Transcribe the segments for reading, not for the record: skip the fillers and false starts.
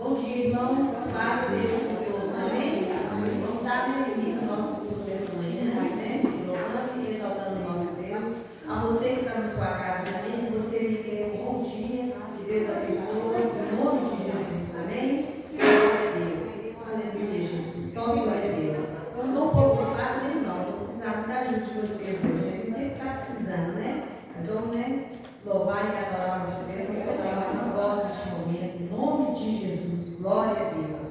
Bom dia, irmãos. Paz seja com todos. Amém? Vamos dar início ao nosso culto dessa manhã, né? Louvando e exaltando o nosso Deus. A você que está na sua casa também, você me quer um bom dia. Que Deus abençoe. Em nome de Jesus. Amém? Glória a Deus. Aleluia, Jesus. Só glória a Deus. Eu não estou preocupado, né, irmãos? Eu vou precisar estar junto de vocês hoje. A gente sempre está precisando, né? Mas vamos, né? Louvar e adorar o nosso Deus. Vamos soltar a nossa voz neste momento. Em nome de Jesus. Glória a Deus.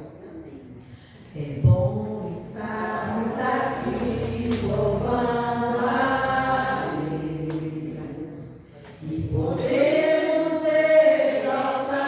É bom estarmos aqui louvando a Deus e podemos exaltar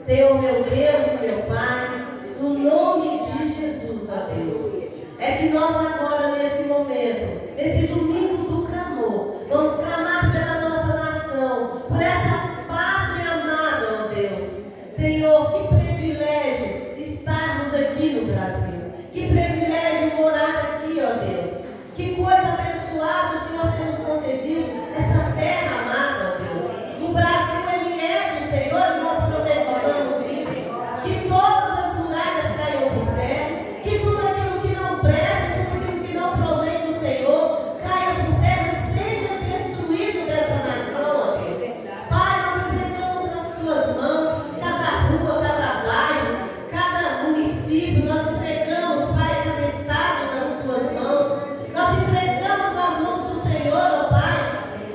Senhor, meu Deus e meu Pai, no nome que nós agora, nesse momento, nesse domingo do clamor, vamos clamar pela nossa nação, por essa pátria amada, ó Deus. Senhor, que privilégio estarmos aqui no Brasil. Que privilégio morar aqui, ó Deus. Que coisa abençoada o Senhor tem nos concedido, essa terra amada, ó Deus. O Brasil, ele é do Senhor e nós profetizamos isso. Que todas as muralhas caiam por terra, que tudo aquilo que não presta, tudo aquilo que não provém do Senhor, caia por terra, seja destruído dessa nação, ó Deus. Pai, nós entregamos nas tuas mãos cada rua, cada bairro, cada município, nós entregamos, Pai, cada estado nas tuas mãos. Nós entregamos nas mãos do Senhor, ó Pai,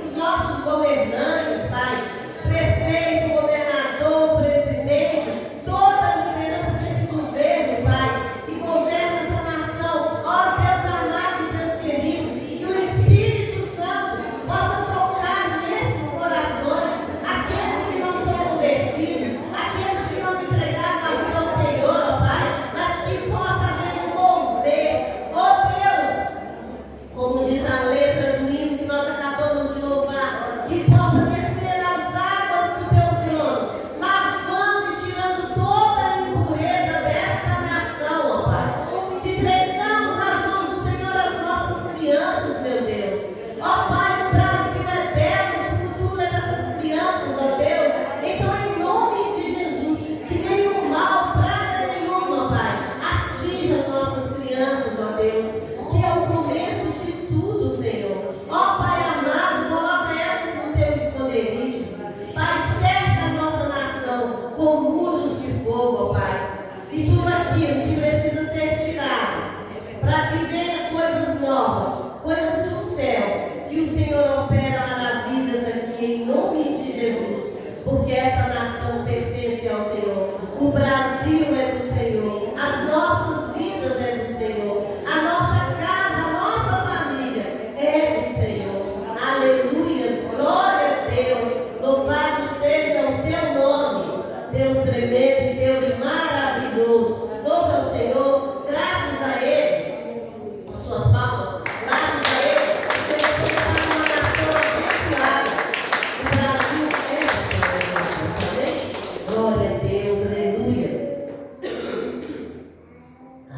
os nossos governantes, Pai, prefeito, governador, presidente, toda a liderança desse governo, Pai, que governa essa nação. Ó Deus amado e Deus querido, que o Espírito Santo possa tocar nesses corações, aqueles que não são convertidos, aqueles que não entregaram a vida ao Senhor, ó Pai, mas que possa haver um mover, ó Deus, como diz a letra do hino que nós acabamos de louvar, que possa descer as águas do teu trono, lavando e tirando toda a impureza desta nação, ó Pai. Te entregamos nas mãos do Senhor as nossas crianças, meu Deus. Ó Pai, o Brasil é delas, o futuro é dessas crianças, ó Deus. Então, em nome de Jesus, que nenhum mal, praga nenhuma, ó Pai, atinja as nossas crianças, ó Deus, que é o começo de tudo, Senhor. Ó Pai amado, coloca elas no teu esconderijo. Pai, cerca a nossa nação com muros de fogo, ó Pai. E tudo aquilo que precisa ser tirado, para que venha coisas novas, coisas do céu, que o Senhor opera maravilhas aqui em nome de Jesus, porque essa nação pertence ao Senhor. O Brasil é do Senhor, as nossas vidas é do Senhor, a nossa casa, a nossa família é do Senhor. Aleluias, glória a Deus, louvado seja o teu nome, Deus tremendo e Deus maravilhoso. Louva ao Senhor, gratos a Ele, as suas palmas, gratos a Ele, porque Ele está numa nação abençoada. O Brasil é do Senhor, amém? Glória a Deus, aleluia.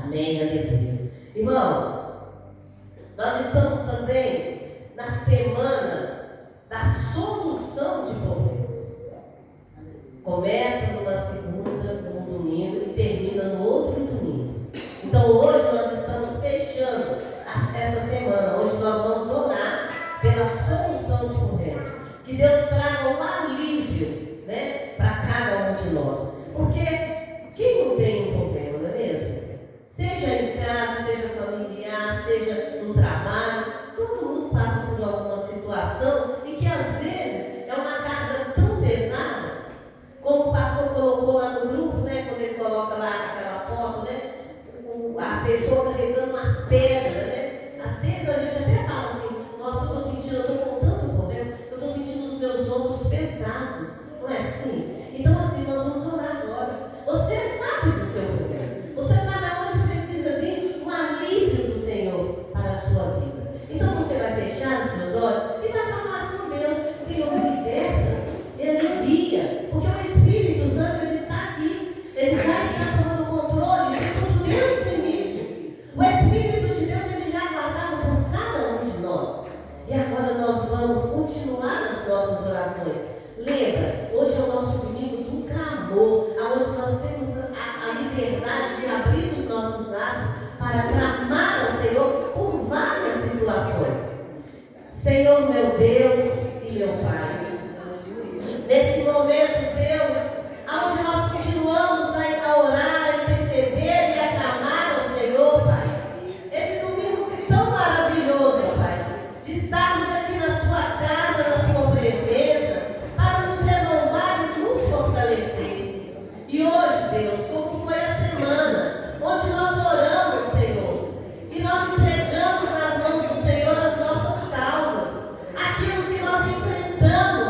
Amém, aleluia. Irmãos, nós estamos também na semana da solução de problemas. Começa numa segunda, num domingo e termina no outro domingo. Então hoje nós estamos fechando essa semana. Hoje nós vamos orar pela solução de problemas. Que Deus traga um alívio, né, para cada um de nós. Porque quem não tem um problema, não é mesmo? Seja em casa, seja familiar, seja no trabalho, todo mundo passa por alguma situação e que às vezes é uma carga tão pesada, como o pastor colocou lá no grupo, né, quando ele coloca lá aquela foto, né, a pessoa carregando uma pedra, né? Às vezes a gente até fala assim, nossa, eu estou sentindo, eu estou com tanto problema, eu estou sentindo os meus ombros pesados, não é assim? Então assim, nós vamos orar agora. Você sabe do seu problema, você sabe aonde precisa vir um alívio do Senhor para a sua vida. Então você vai fechar os seus olhos e vai falar com Deus, Senhor, me liberta, Ele alivia, porque o Espírito Santo, Ele está aqui, Ele já está tomando controle de tudo desde o início. O Espírito de Deus, Ele já guardava por cada um de nós. E agora nós vamos continuar nas nossas orações. Lembra, hoje é o nosso domingo do clamor, onde nós temos a liberdade de abrir os nossos lábios para clamar ao Senhor por várias situações. Senhor, meu Deus e meu Pai, nesse momento, Deus, onde nós continuamos a orar, a interceder e a clamar ao Senhor, Pai. Esse domingo que tão maravilhoso, Pai, de estarmos aqui na Tua casa, na Tua presença, para nos renovar e nos fortalecer. E hoje, Deus, como foi a semana, onde nós oramos, Senhor, e nós entregamos nas mãos do Senhor as nossas causas, aquilo que nós enfrentamos,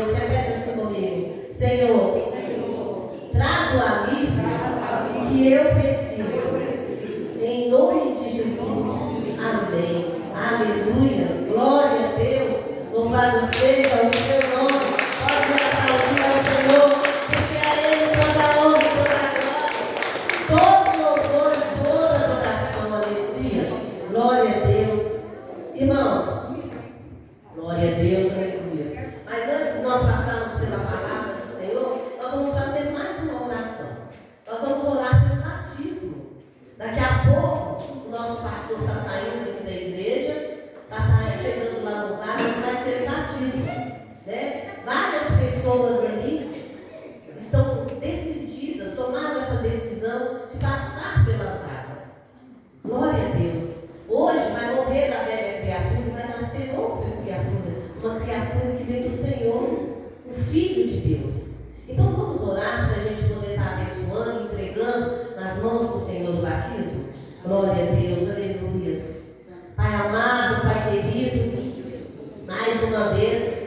Deus, repete assim comigo. Senhor, traz o alívio que eu preciso. Em nome de Jesus. Amém. Aleluia. Glória a Deus. Louvado seja o seu nome. Pode aplaudir ao Senhor, porque a Ele toda a honra e toda a glória. Todo louvor e toda adoração. Aleluia. Glória a Deus. Irmãos, glória a Deus. Aleluia. Mas antes de nós passarmos pela palavra do Senhor, nós vamos fazer mais uma oração. Nós vamos orar pelo batismo. Daqui a pouco, o nosso pastor está saindo aqui da igreja, está chegando lá no vale, onde vai ser batismo. Né? Várias pessoas ali estão decididas, tomaram essa decisão de passar pelas águas. Glória a Deus. Hoje vai morrer a velha criatura e vai nascer outra criatura, uma criatura que vem do Senhor, o Filho de Deus. Então vamos orar para a gente poder estar abençoando, entregando nas mãos do Senhor o batismo. Glória a Deus, aleluia. Pai amado, Pai querido, mais uma vez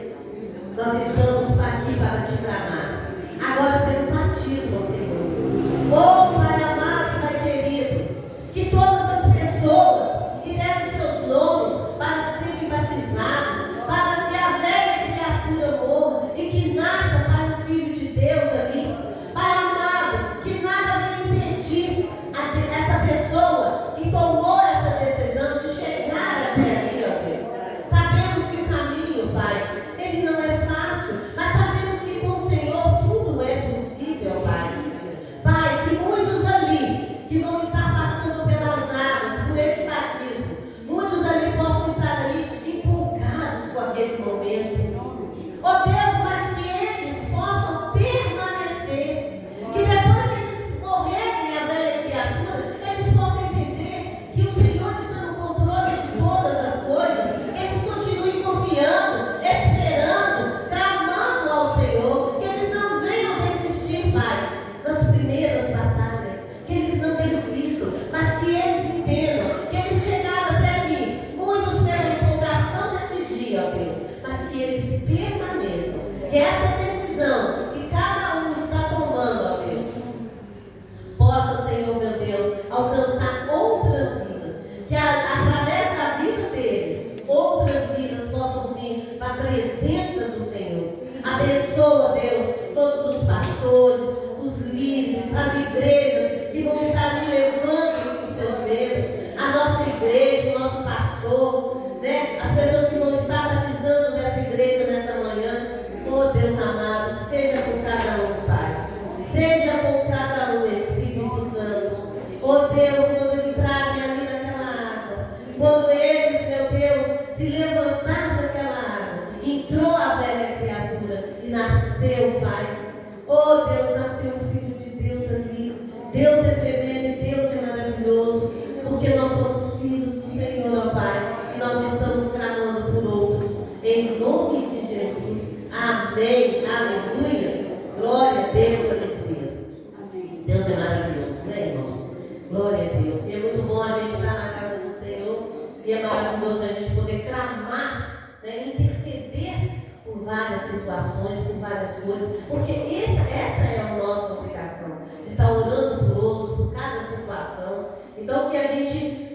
nós estamos aqui para te clamar. Agora pelo batismo, Senhor. Oh Pai amado, Pai querido, que todas as pessoas que deram seus nomes para serem batizados, para que a velha criatura morra e que nasça para o Filho de Deus ali. Pai amado, que nada venha impedir essa pessoa que tomou essa decisão de chegar até ali, ó Deus. Sabemos que o caminho, Pai, ele não é fácil, mas sabemos que com o Senhor tudo é possível, Pai. Pai, que muitos ali que vão estar passando pelas águas, por esse batismo, muitos ali possam estar ali empolgados com aquele momento. Ó Deus, mas que eles possam permanecer, que depois que eles morrerem a velha criatura, eles possam entender que o Senhor está no controle de todas as coisas, que eles continuem confiando, esperando, clamando ao Senhor, que eles não venham desistir, Pai, nas primeiras batalhas, que eles não desistam, mas que eles entendam que eles chegaram até mim, muitos pela empolgação desse dia, ó Deus, mas que eles permaneçam, que essa decisão que cada um está tomando, ó Deus, possa, Senhor meu Deus, alcançar outras vidas, que através da vida deles, outras vidas possam vir para a presença do Senhor. Abençoa, Deus, todos os pastores, os líderes, as igrejas que vão estar ali levando os seus membros, a nossa igreja, o nosso pastor, né? As pessoas que vão estar batizando nessa igreja nessa manhã. Oh Deus amado, seja com cada um, Pai. Seja com cada um, Espírito Santo. Oh Deus, quando entrarem ali naquela água, quando eles, meu Deus, se levantaram daquela água, entrou a velha criatura e nasceu, Pai. Oh Deus, nasceu o Filho de Deus ali. Deus é tremendo e Deus é maravilhoso, porque nós somos filhos do Senhor, ó Pai, e nós estamos clamando por outros, em nome de Jesus. Amém, aleluia. Glória a Deus, aleluia. Deus é maravilhoso, né, irmão? Glória a Deus. E é muito bom a gente estar na casa do Senhor, e é maravilhoso a gente poder clamar, né, interceder por várias situações, por várias coisas, porque essa é a nossa obrigação, de estar orando por outros, por cada situação. Então que a gente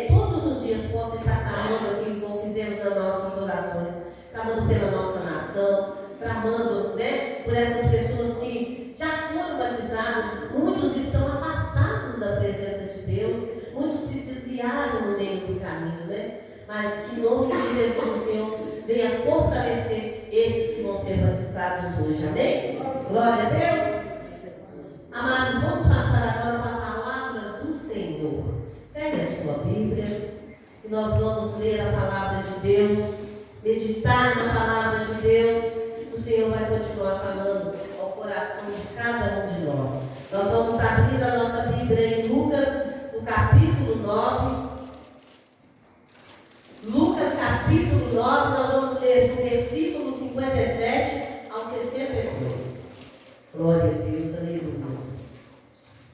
todos os dias possa estar clamando aquilo como fizemos nas nossas orações, clamando pela nossa nação, clamando, né, por essas pessoas que já foram batizadas. Muitos estão afastados da presença de Deus, muitos se desviaram no meio do caminho, né? Mas que em nome de Jesus o Senhor venha fortalecer esses que vão ser batizados hoje, amém? Glória a Deus. Amados, vamos passar agora para a palavra do Senhor. Pegue a sua Bíblia e nós vamos ler a palavra de Deus, meditar na palavra de Deus. O Senhor vai continuar falando ao coração de cada um de nós. Nós vamos abrir a nossa Bíblia em Lucas, no capítulo 9. Lucas capítulo 9, nós vamos ler do versículo 57 ao 62. Glória a Deus, aleluia.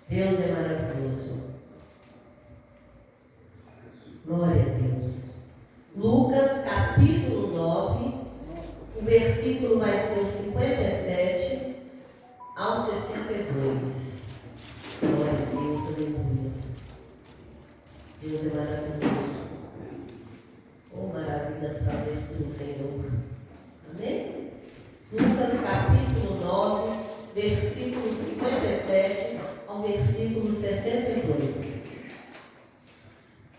Deus é maravilhoso. Glória a Deus. Lucas capítulo 9, o versículo vai ser o capítulo 9, versículo 57 ao versículo 62.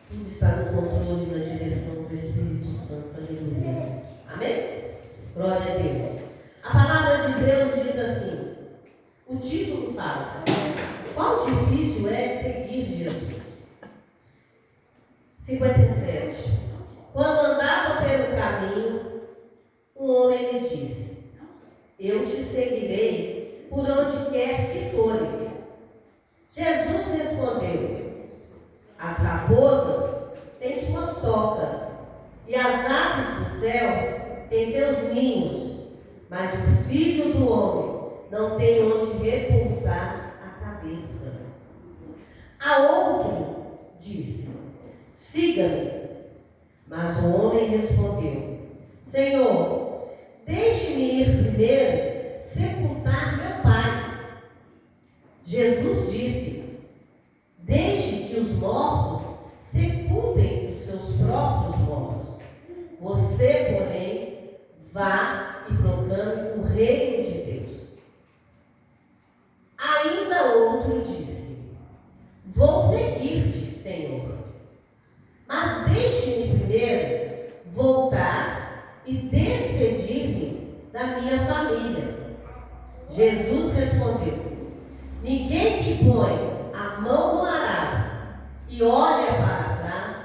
Tudo está no controle e na direção do Espírito Santo. Aleluia. Amém? Glória a Deus. A palavra de Deus diz assim, o título fala, quão difícil é seguir Jesus? 57. Quando andava pelo caminho, um homem me disse, eu te seguirei por onde quer que fores. Jesus respondeu, as raposas têm suas tocas, e as aves do céu têm seus ninhos, mas o Filho do Homem não tem onde repousar a cabeça. A outro disse, siga-me. Mas o homem respondeu, Senhor, deixe-me ir primeiro sepultar meu pai. Jesus disse, deixe que os mortos sepultem os seus próprios mortos. Você, porém, vá e proclame o reino de Deus. Ainda outro disse, vou seguir-te, Senhor, mas deixe-me primeiro voltar e despedir-me da minha família. Jesus respondeu, ninguém que põe a mão no arado e olha para trás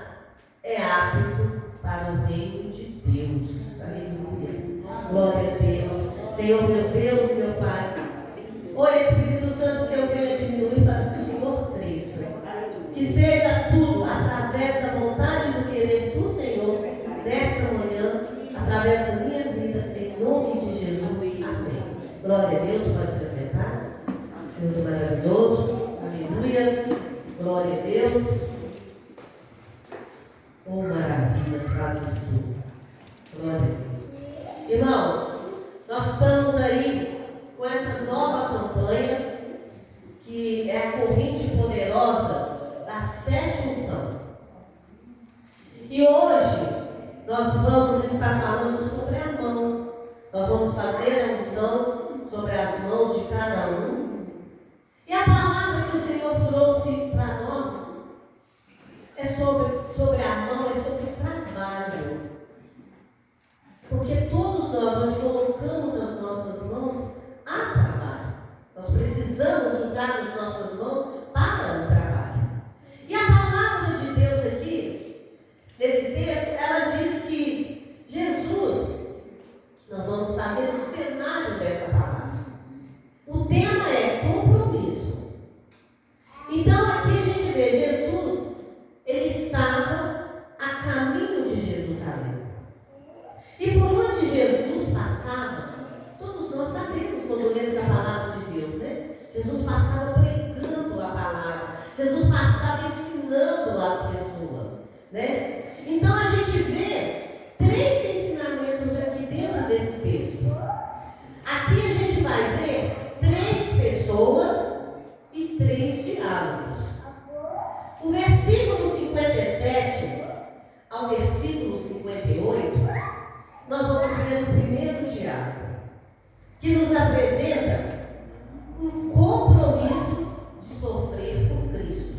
é apto para o reino de Deus. Aleluia. Glória a Deus. Senhor, meu Deus e meu Pai. Ó Espírito Santo, que eu venha diminuir para que o Senhor cresça. Que seja tudo através da vontade do querer do Senhor nessa manhã, através da minha vida, em nome de Jesus. Amém. Glória a Deus. Pode se assentar. Deus é maravilhoso. Aleluia. Glória a Deus. Oh, maravilhas, fazes tudo. Glória a Deus. Irmãos, nós estamos aí com essa nova campanha, que é a corrente poderosa da 7 unção. E hoje nós vamos estar falando sobre a mão. Nós vamos fazer a unção sobre as mãos de cada um. E a palavra que o Senhor trouxe para nós é sobre a mão, é sobre trabalho. Porque todos nós colocamos as nossas mãos a trabalho. Nós precisamos usar as nossas mãos para o trabalho. E a palavra de Deus aqui, nesse texto, ela diz que Jesus, nós vamos fazer o cenário dessa palavra. O tema é compromisso. Então aqui a gente vê Jesus, ele estava a caminho de Jerusalém. E por onde Jesus passava, todos nós sabemos quando lemos a palavra de Deus, né? Jesus passava pregando a palavra, Jesus passava ensinando as pessoas, né? Então a gente vê 3 ensinamentos aqui dentro desse texto. Aqui a gente vai ver 3 pessoas e 3 diálogos. O versículo 57 ao versículo 58, nós vamos ver o primeiro diálogo, que nos apresenta um compromisso de sofrer por Cristo.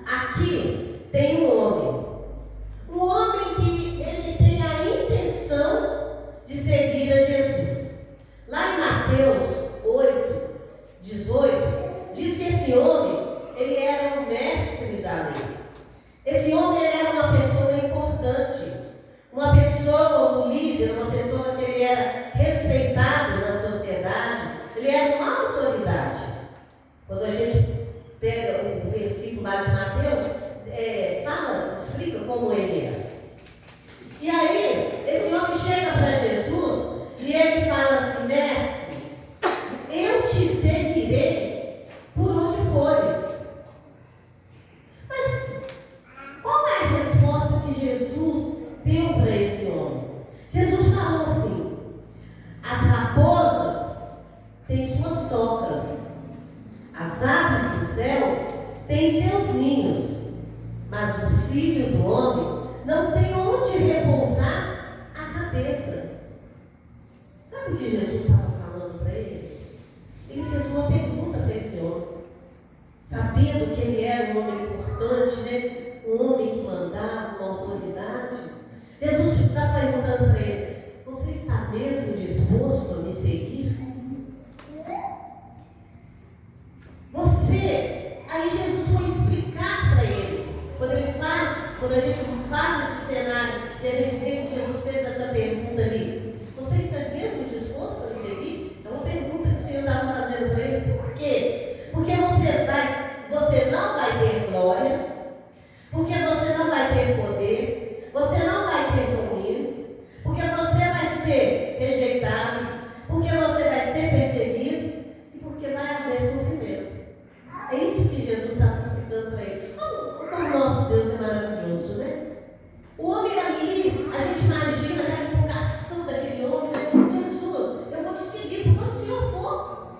Aqui tem um homem que ele tem a intenção de seguir a Jesus. Lá em Mateus 8, 18, diz que esse homem, ele era um mestre da lei. Esse homem, ele era uma pessoa importante, uma pessoa, um líder, uma pessoa que ele era respeitado na sociedade, ele era uma autoridade. Quando a gente pega o versículo lá de Mateus, explica como ele era. E aí, esse homem chega para Jesus e ele fala assim, mestre, eu te seguirei por onde fores. Mas qual é a resposta que Jesus deu para esse homem? Jesus falou assim, as raposas têm suas tocas, as aves do céu têm seus ninhos, mas o Filho do Homem não tem onde repousar a cabeça. Sabe o que Jesus estava falando para ele? Ele fez uma pergunta para esse homem. Sabendo que ele era um homem importante, né? Um homem que mandava, uma autoridade. Jesus está perguntando para ele: você está mesmo disposto a me seguir? Aí Jesus foi explicar para ele. Quando a gente faz esse cenário e a gente vê que Jesus fez essa pergunta ali: você está mesmo disposto a me seguir? É uma pergunta que o Senhor estava fazendo para ele. Por quê? Porque você não vai ter glória, porque você não vai ter poder, você não vai ter domínio, porque você vai ser rejeitado, porque você vai ser perseguido e porque vai haver sofrimento. É isso que Jesus estava explicando para ele. Como o nosso Deus é maravilhoso, né? O homem ali, a gente imagina aquela empolgação daquele homem, né? Jesus, eu vou te seguir por onde o Senhor for.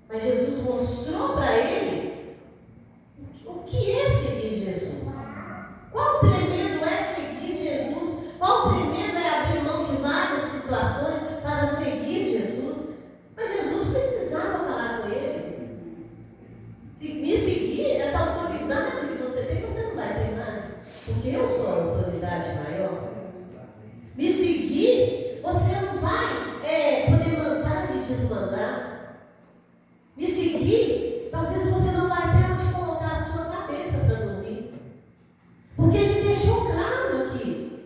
Mas Jesus mostrou para ele o que é seguir Jesus. Quão tremendo é seguir Jesus. Quão tremendo é abrir mão de várias situações para seguir Jesus. Mas Jesus precisava falar com ele. Se me seguir, essa autoridade que você tem, você não vai ter mais. Porque eu sou a autoridade maior. Me seguir, você não vai poder mandar e desmandar. Me seguir, talvez você não vai ter onde colocar a sua cabeça para dormir. Porque ele deixou claro aqui: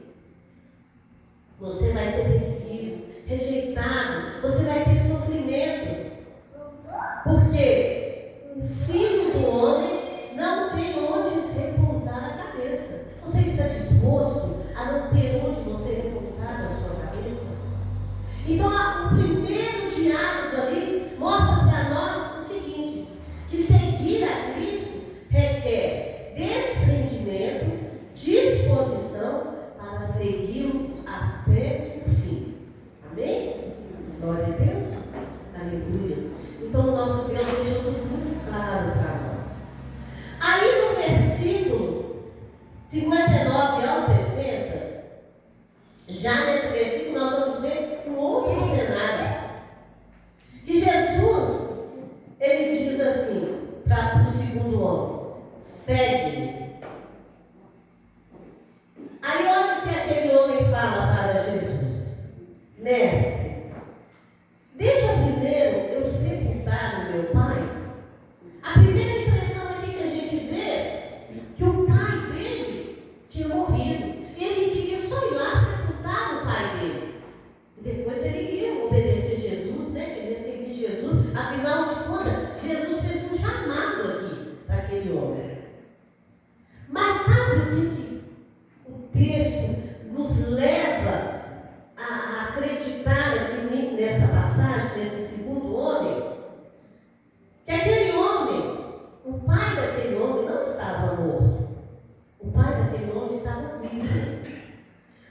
você vai ser perseguido, rejeitado, você vai ter sofrimentos. Porque o filho do homem não tem onde repousar a cabeça. Você está disposto a não ter onde você repousar a sua cabeça? Então, o primeiro diálogo ali mostra para nós o seguinte: que seguir a Cristo requer desprendimento, disposição para segui-lo até o fim. Amém? Glória a Deus. Aleluia. Então, o nosso Deus deixou tudo muito claro para nós. Aí, no versículo 59 ao 60, já nesse versículo, nós vamos ver um outro cenário. Que Jesus, ele diz assim para o segundo homem: segue-me. Aí, olha o que aquele homem fala para Jesus: mestre, deixa primeiro eu sepultar o meu pai. A primeira impressão aqui que a gente vê que o pai dele tinha morrido. Ele queria só ir lá sepultar o pai dele. E depois ele ia obedecer Jesus, né? Ele ia seguir Jesus. Afinal de contas, Jesus fez um chamado aqui para aquele homem. Mas sabe o que o texto nos leva a acreditar aqui nessa passagem, nesse segundo homem? Que aquele homem, o pai daquele homem não estava morto. O pai daquele homem estava vivo.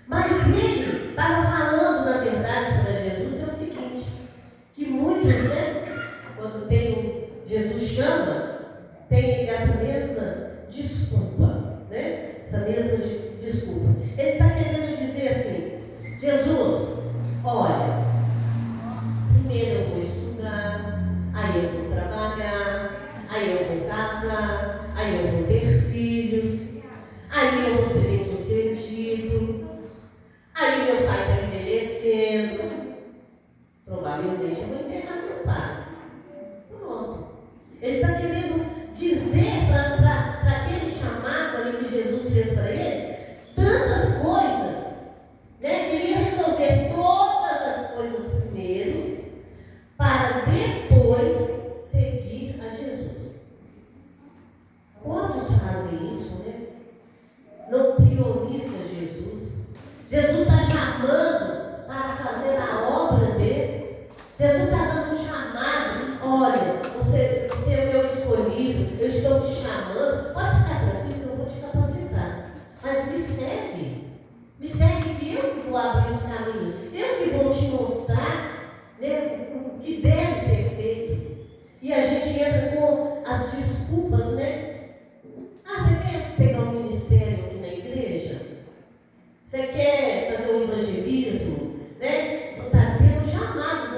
Mas ele estava falando, na verdade, para Jesus é o seguinte: que muitos, né, quando Jesus chama, tem essa mesma desculpa, né? Essa mesma desculpa. Ele está querendo dizer assim: Jesus, olha, primeiro eu vou estudar, aí eu vou trabalhar, aí eu vou casar, aí eu vou ter filhos, aí eu vou ser bem-sucedido, aí meu pai está envelhecendo, provavelmente eu vou enterrar meu pai. Pronto. Ele está querendo dizer para aquele chamado ali que Jesus fez para ele, tantas coisas, né? Queria resolver todas as coisas primeiro, para depois seguir a Jesus. Quantos fazem isso, né? Não prioriza Jesus. Jesus está chamando para fazer a obra dele. Jesus está dando um chamado: olha, você é meu escolhido, eu estou te chamando, pode ficar tranquilo que eu vou te capacitar, mas me segue. Me segue, que eu que vou abrir os caminhos, eu que vou te mostrar, né, o que deve ser feito. E a gente entra com as desculpas, né? Ah, você quer pegar um ministério aqui na igreja? Você quer fazer um evangelismo, né? Está tendo um chamado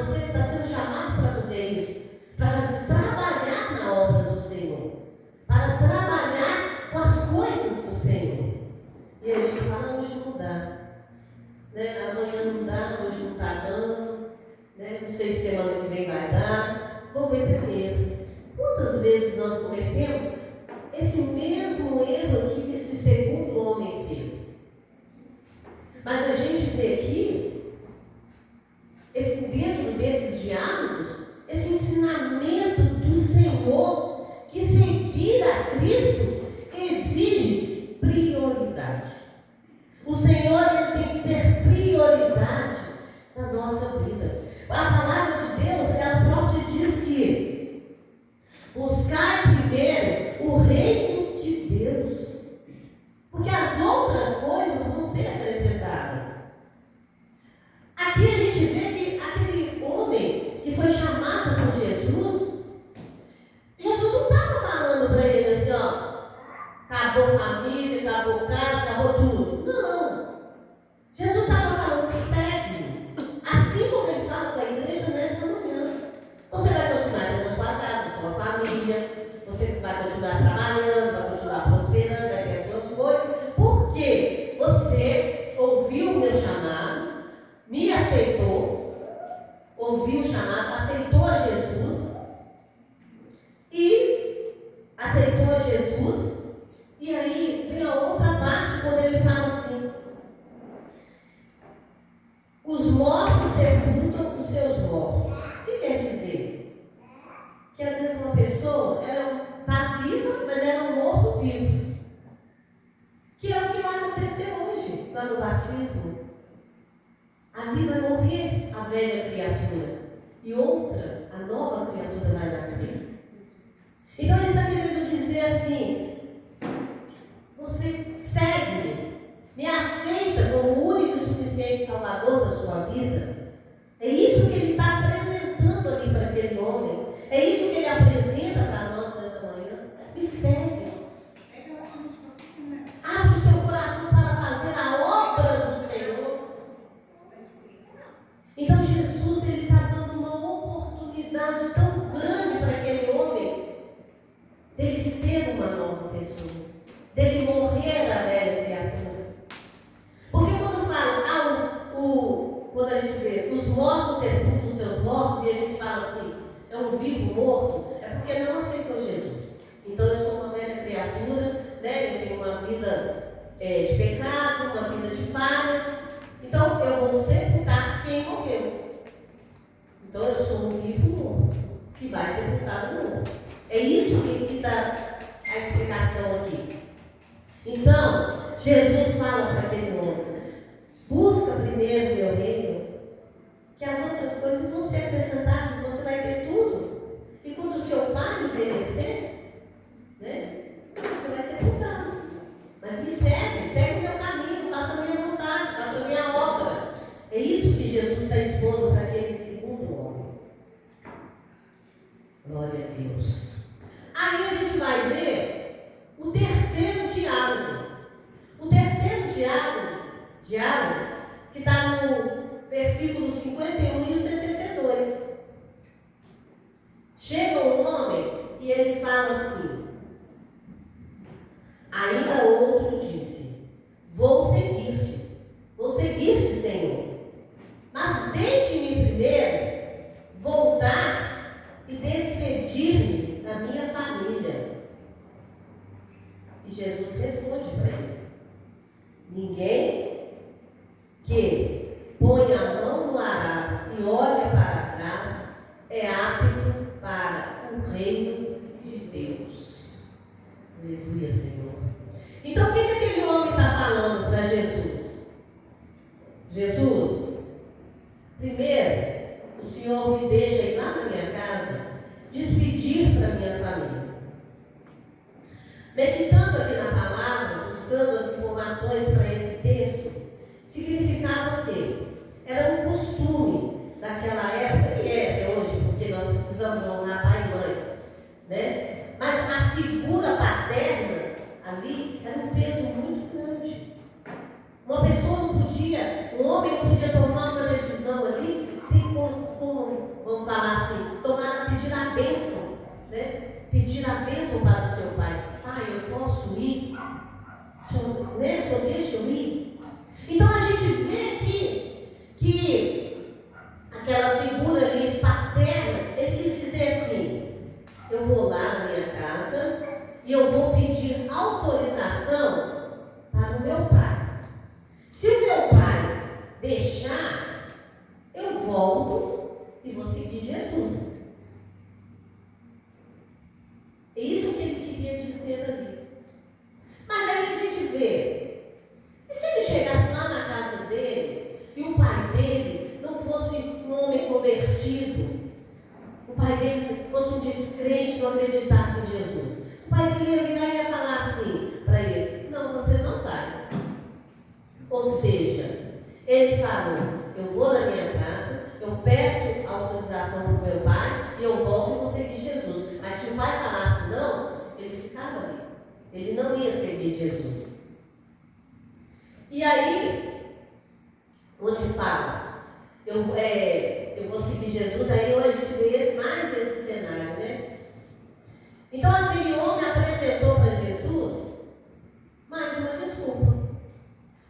sei se semana que vem vai dar. Vou ver primeiro. Quantas vezes nós cometemos esse mesmo erro aqui que esse segundo homem fez? Mas a gente vê aqui, dentro desses diálogos, esse ensinamento do Senhor, que seguir a Cristo exige prioridade. O Senhor, ele tem que ser prioridade na nossa vida. A palavra de Deus, ela própria diz que buscai primeiro o reino de Deus, porque as outras coisas vão ser acrescentadas. Aqui a gente vê que aquele homem que foi chamado por Jesus, Jesus não estava falando para ele assim, ó, acabou família, acabou casa, acabou tudo. Não. Jesus estava falando, segue. Assim como ele fala com a igreja nessa manhã. Você vai continuar dentro da sua casa, sua família, você vai continuar trabalhando, vai continuar prosperando, vai ter as suas coisas, porque você ouviu o meu chamado, me aceitou, ouviu o chamado, aceitou a Jesus, e aí vem a outra parte quando ele fala assim: os mortos sepultam os seus mortos. O que quer dizer? Que às vezes uma pessoa, ela está viva, mas ela é um morto vivo. Que é o que vai acontecer hoje, lá no batismo. Ali vai morrer a velha criatura e outra, a nova criatura vai nascer. Então ele está querendo dizer assim: você segue, me aceita como o único e suficiente Salvador da sua vida. É isso que ele está apresentando ali para aquele homem. É isso que ele apresenta para nós nessa manhã. Me segue. Abre o seu coração para fazer a obra do Senhor. Então Jesus, ele está dando uma oportunidade tão grande para aquele homem dele ser uma nova pessoa, dele morrer a velha criatura. Porque quando fala, quando a gente vê os mortos sepultam os seus mortos, e a gente fala assim, é um vivo morto, é porque não aceitou Jesus. Então eu sou uma velha criatura, né? Eu tenho uma vida de pecado, uma vida de falhas, então eu vou sepultar quem morreu. Então eu sou um vivo morto, que vai sepultar o morto. É isso que dá a explicação aqui. Então, Jesus fala para aquele homem: busca primeiro o meu reino, que as outras coisas vão ser acrescentadas, você vai ter tudo. E quando o seu pai envelhecer, né, você vai ser mudado. Mas me segue o meu caminho, faça a minha vontade, faça a minha obra. É isso que Jesus está expondo para aquele segundo homem. Glória a Deus. Aí a gente vai ver o terceiro diálogo. O terceiro diálogo que está no versículo 51 e o 62. Chega um homem e ele fala assim: ainda outro disse, vou seguir-te, Senhor. Mas deixe-me primeiro voltar e despedir-me da minha família. E Jesus responde para ele: ninguém que põe a mão no arado e olha para trás é apto para o reino de Deus. Aleluia, Senhor. Então o que aquele homem está falando para Jesus? Jesus, primeiro, o Senhor me deixa ir lá na minha casa despedir para minha família. Meditando aqui na palavra, buscando as informações para esse texto, significava o quê? Era um costume daquela época, e é até hoje, porque nós precisamos honrar pai e mãe, né? Mas a figura paterna ali era um peso muito grande. Uma pessoa não podia, um homem não podia tomar uma decisão ali sem, vamos falar assim, pedir a bênção, né? Pedir a bênção para o seu pai. Pai, eu posso ir? Senhor, né? Senhor, deixa eu ir? Então a gente vê aqui que aquela figura ali e vou seguir Jesus. É isso que ele queria dizer ali. Mas aí a gente vê, e se ele chegasse lá na casa dele e o pai dele não fosse um homem convertido, o pai dele fosse um descrente, não acreditasse em Jesus, o pai dele ia virar e ia falar assim para ele: não, você não vai. Ou seja, ele falou: eu vou na minha casa, eu peço autorização para o meu pai e eu volto e vou seguir Jesus. Mas se o pai falasse não, ele ficava ali. Ele não ia seguir Jesus. E aí, onde fala, eu vou seguir Jesus, aí hoje a gente vê mais esse cenário, né? Então aquele homem apresentou para Jesus mais uma desculpa.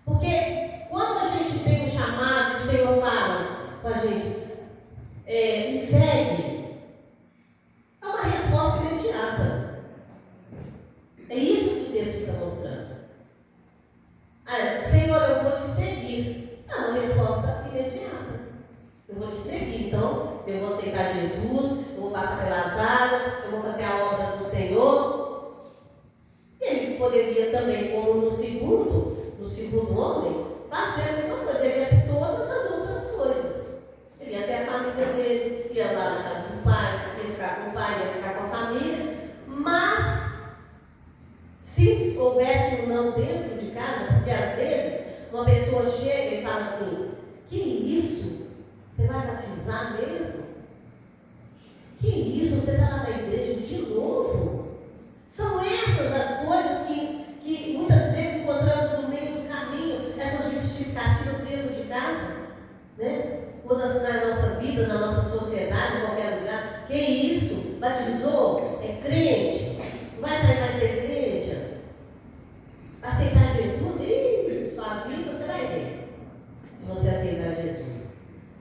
Porque quando a gente tem um chamado, o Senhor fala com a gente, me segue, é uma resposta imediata. É isso que o texto está mostrando. Senhor, eu vou te seguir. É uma resposta imediata. Eu vou te seguir, então eu vou aceitar Jesus, eu vou passar pelas águas, eu vou fazer a obra do Senhor. E ele poderia também, como no segundo homem, fazer a mesma coisa. Ele ia ter todas as outras coisas. Ele ia ter a família dele, ia lá na casa do pai, ia ficar com o pai, ia ficar com a família. Mas, se houvesse um não dentro de casa, porque às vezes uma pessoa chega e fala assim: que isso? Você vai batizar mesmo? Que isso? Você está lá na igreja de novo? São essas as coisas que muitas vezes encontramos no meio do caminho, essas justificativas dentro de casa, né? Ou na nossa vida, na nossa sociedade, em qualquer lugar. Que isso? Batizou? É crente? Não vai sair mais da igreja? Aceitar Jesus? E sua vida você vai ver. Se você aceitar Jesus,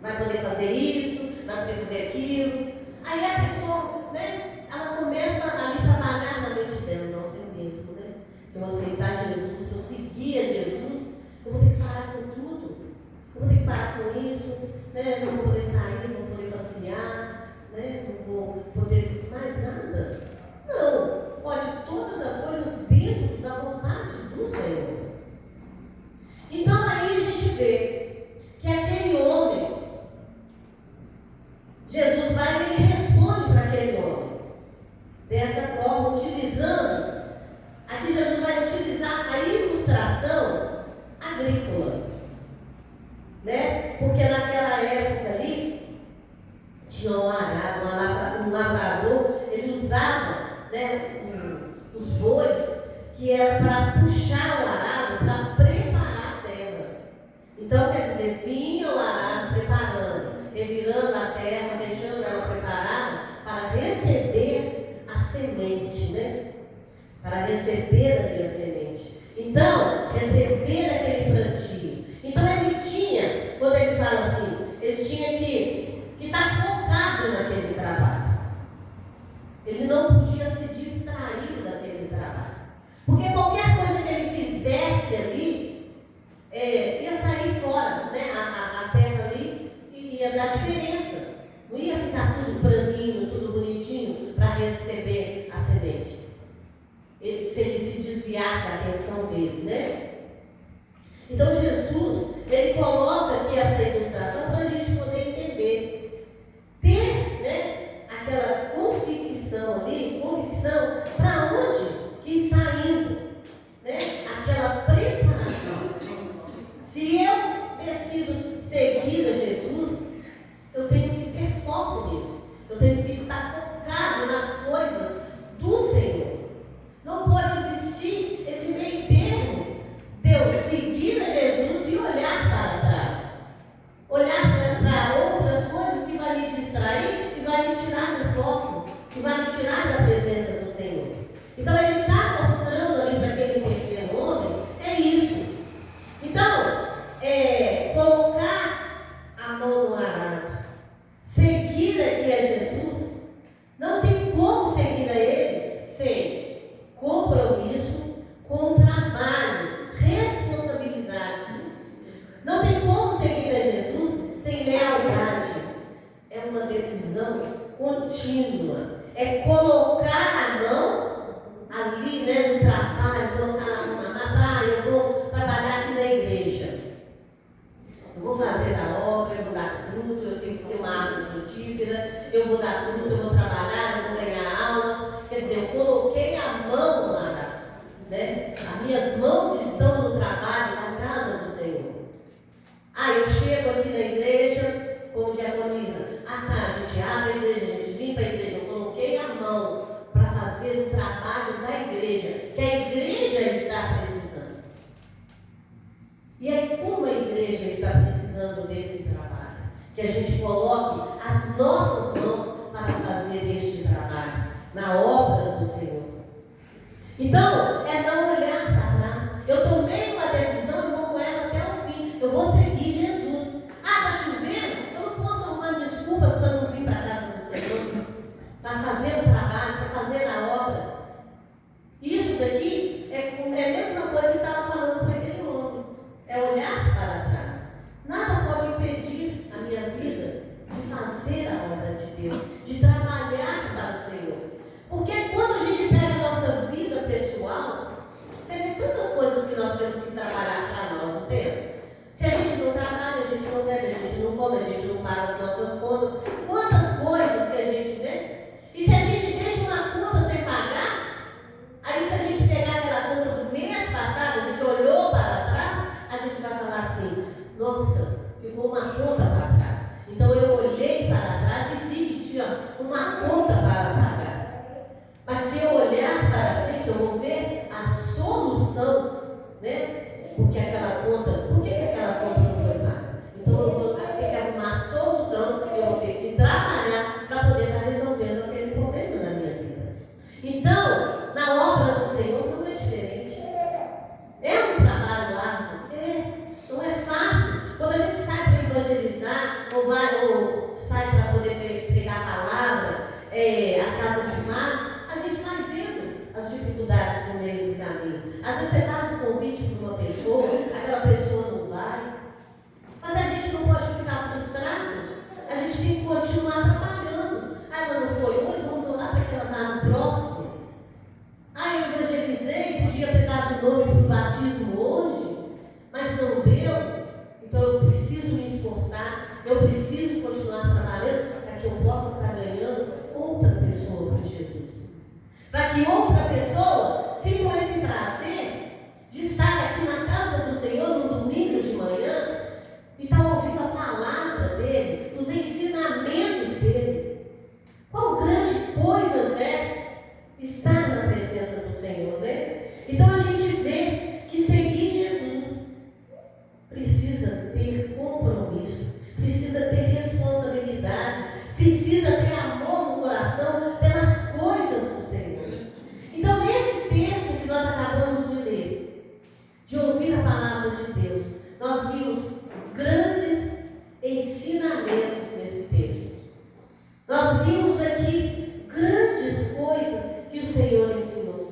vai poder fazer isso, vai poder fazer aquilo. Aí a pessoa, né, ela começa a me trabalhar na mente dela: nossa, é mesmo, né? Se eu aceitar Jesus, se eu seguir a Jesus, eu vou ter que parar com tudo. Eu vou ter que parar com isso, né? Não vou poder sair, não vou poder passear, né? Não vou poder mais nada. Não, pode todas as coisas dentro da vontade do Senhor. Então aí a gente vê que aquele homem, Jesus vai e ele responde para aquele homem dessa forma, utilizando, aqui Jesus vai utilizar a ilustração agrícola, né? Porque naquela época ali tinha um arado, um lavrador, ele usava, né, os bois, que era para puxar o arado, para preparar a terra. Então, quer dizer, vinha o arado preparando, revirando a terra, deixando ela preparada para receber a semente, né? Para receber ali a semente. Então, receber aquele plantio. Então, ele tinha, quando ele fala assim, ele tinha que estar focado naquele trabalho. Ele não podia se distrair daquele trabalho. Porque qualquer coisa que ele fizesse ali, ia sair fora, né? A terra ali ia dar diferença. Não ia ficar tudo braninho, tudo bonitinho para receber a semente. Se ele se desviasse a atenção dele, né? Então Jesus, ele coloca aqui essa ilustração para a gente poder entender. Ter, né, aquela convicção ali, para onde que está indo, né? Aquela preparação. Se eu decido seguir a Jesus, eu tenho que ter foco nisso. Eu tenho que estar focado nas coisas do Senhor. Não pode existir esse meio termo de eu seguir a Jesus e olhar para trás. Olhar para outras coisas que vai me distrair e vai me tirar do foco, que vai me tirar da presença do Senhor. Então ele está mostrando ali para aquele terceiro homem, é isso. Então, colocar a mão no arado, seguir aqui a Jesus, não tem como seguir a Ele sem compromisso, com trabalho, responsabilidade. Não tem como seguir a Jesus sem lealdade. É uma contínua. É colocar a mão ali, né, no trabalho, colocar a mão na massa. Eu vou trabalhar aqui na igreja. Eu vou fazer a obra, eu vou dar fruto, eu tenho que ser uma árvore frutífera, eu vou dar fruto, eu vou trabalhar, eu vou ganhar almas. Quer dizer, eu coloquei a mão lá, né? As minhas mãos estão no trabalho, na casa do Senhor. Eu chego aqui na igreja, como diaconisa. A gente abre a igreja, a gente limpa a igreja. Eu coloquei a mão para fazer o trabalho da igreja, que a igreja está precisando. E aí, como a igreja está precisando desse trabalho? Que a gente coloque as nossas mãos para fazer este trabalho na obra do Senhor. Então, é não olhar para trás. Eu tomei uma decisão e vou com ela até o fim. Eu vou seguir Jesus. Está chovendo? Eu não posso arrumar desculpas para não vir para a casa do Senhor, para fazer o trabalho, para fazer a obra. Isso daqui é a mesma coisa que estava falando para aquele homem. É olhar para trás. Nada pode impedir a minha vida de fazer a obra de Deus, de trabalhar para o Senhor. Porque quando a gente pega a nossa vida pessoal, você vê tantas coisas que nós temos que trabalhar para nós, não tem? Se a gente não trabalha, a gente não bebe, a gente não come, a gente não paga as nossas contas. Quantas coisas que a gente tem? E se a gente deixa uma conta sem pagar, aí se a gente pegar aquela conta do mês passado, a gente olhou para trás, a gente vai falar assim, nossa, ficou uma conta para trás. Então eu olhei para trás e vi que tinha uma conta para pagar. Mas se eu olhar para frente, eu vou ver a solução, né? Porque aquela conta, por que aquela conta não foi paga? Então eu vou ter que arrumar a solução, eu vou ter que trabalhar para poder estar resolvendo aquele problema na minha vida. Então, na obra do Senhor não é diferente. É um trabalho árduo? Não é fácil. Quando a gente sai para evangelizar, ou sai para poder pregar a palavra, a casa de paz, a gente vai vendo as dificuldades no meio do caminho. Às vezes você faz um convite para uma pessoa, aquela pessoa não vai. Mas a gente não pode ficar frustrado. A gente tem que continuar trabalhando. Ela não foi hoje, vamos orar para que ela vá no próximo. Eu evangelizei, podia ter dado o nome para o batismo hoje, mas não deu. Então eu preciso me esforçar, eu preciso continuar trabalhando para que eu possa estar ganhando outra pessoa para Jesus. Para que outra pessoa sinta esse prazer de estar aqui na casa do Senhor no domingo de manhã e estar ouvindo a palavra dele, os ensinamentos dele. Qual grande coisa estar na presença do Senhor, né? Então a gente vê que seguir Jesus precisa ter compromisso, precisa ter responsabilidade, precisa ter amor no coração pelas coisas do Senhor. Então, nesse texto que nós acabamos de ler, de ouvir a palavra de Deus, nós vimos grandes ensinamentos nesse texto. Nós vimos aqui grandes coisas que o Senhor ensinou.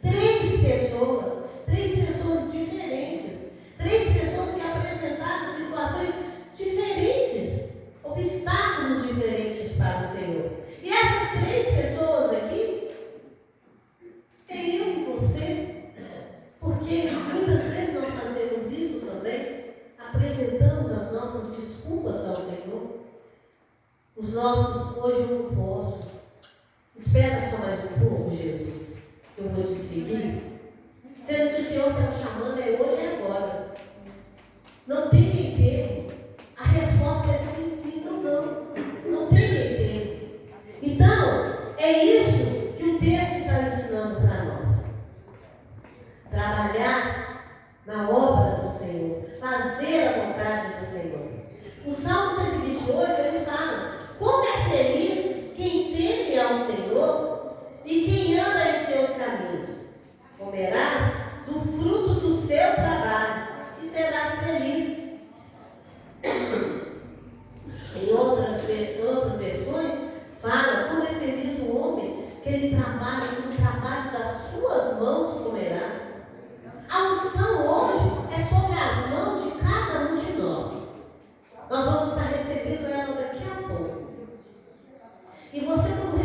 Três pessoas diferentes, três pessoas que apresentaram situações diferentes, obstáculos diferentes para o Senhor. E essas três pessoas aqui, é eu e você, porque muitas vezes nós fazemos isso também, apresentamos as nossas desculpas ao Senhor, os nossos hoje eu não posso, espera só mais um pouco, Jesus, eu vou te seguir, sendo que o Senhor está te chamando hoje e agora, não tem meio termo, a resposta é sim, não tem meio termo. Então, é isso que o texto está ensinando para nós. Trabalhar na obra do Senhor, fazer a vontade do Senhor. O Salmo 128, ele fala, como é feliz quem teme ao Senhor e quem anda em seus caminhos. Comerás do fruto do seu trabalho e serás feliz. Em outras versões, fala como é feliz o homem que ele trabalha, com o trabalho das suas mãos comerás. A unção hoje é sobre as mãos de cada um de nós. Nós vamos estar recebendo ela daqui a pouco. E você, quando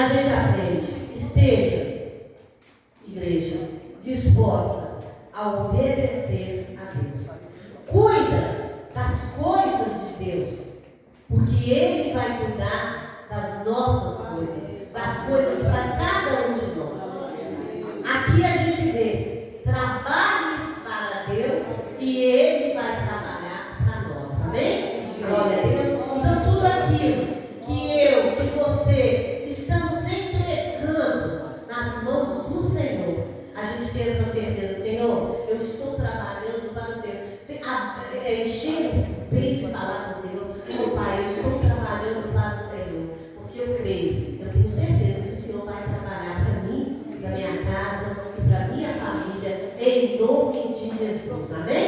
gente aprende. Esteja, igreja, disposta a obedecer a Deus. Cuida das coisas de Deus, porque Ele vai cuidar das nossas coisas, das coisas para cada um de nós. Aqui a gente vê, trabalhe para Deus e Ele vai trabalhar para nós, amém? Glória a Deus. Então tudo aquilo que você estamos entregando nas mãos do Senhor, a gente tem essa certeza, Senhor, eu estou trabalhando para o Senhor. Encher o peito de falar com o Senhor, meu Pai, eu estou trabalhando para o Senhor, porque eu creio, eu tenho certeza que o Senhor vai trabalhar para mim, para minha casa e para minha família, em nome de Jesus, amém?